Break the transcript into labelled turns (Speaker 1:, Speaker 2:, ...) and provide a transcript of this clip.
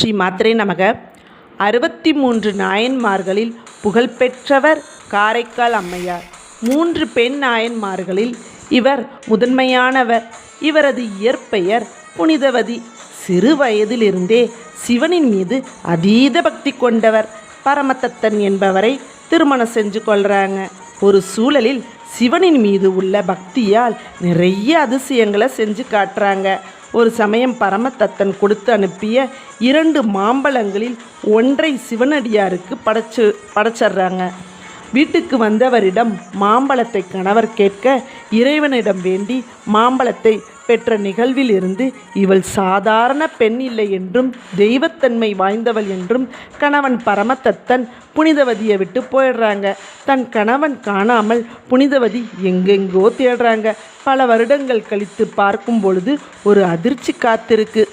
Speaker 1: ஸ்ரீ மாத்ரே நமக. 63 நாயன்மார்களில் புகழ்பெற்றவர் காரைக்கால் அம்மையார். 3 பெண் நாயன்மார்களில் இவர் முதன்மையானவர். இவரது இயற்பெயர் புனிதவதி. சிறு வயதிலிருந்தே சிவனின் மீது அதீத பக்தி கொண்டவர். பரமதத்தன் என்பவரை திருமணம் செஞ்சு கொள்கிறாங்க. ஒரு சூழலில் சிவனின் மீது உள்ள பக்தியால் நிறைய அதிசயங்களை செஞ்சு காட்டுறாங்க. ஒரு சமயம் பரமதத்தன் கொடுத்து அனுப்பிய 2 மாம்பழங்களில் ஒன்றை சிவனடியாருக்கு படைச்சிடுறாங்க. வீட்டுக்கு வந்தவரிடம் மாம்பழத்தை கணவர் கேட்க இறைவனிடம் வேண்டி மாம்பழத்தை பெற்ற நிகழ்வில் இருந்து இவள் சாதாரண பெண் இல்லை என்றும் தெய்வத்தன்மை வாய்ந்தவள் என்றும் கணவன் பரமதத்தன் புனிதவதியை விட்டு போயிடுறாங்க. தன் கணவன் காணாமல் புனிதவதி எங்கெங்கோ தேடுறாங்க. பல வருடங்கள் கழித்து பார்க்கும் பொழுது ஒரு அதிர்ச்சி காத்திருக்கு.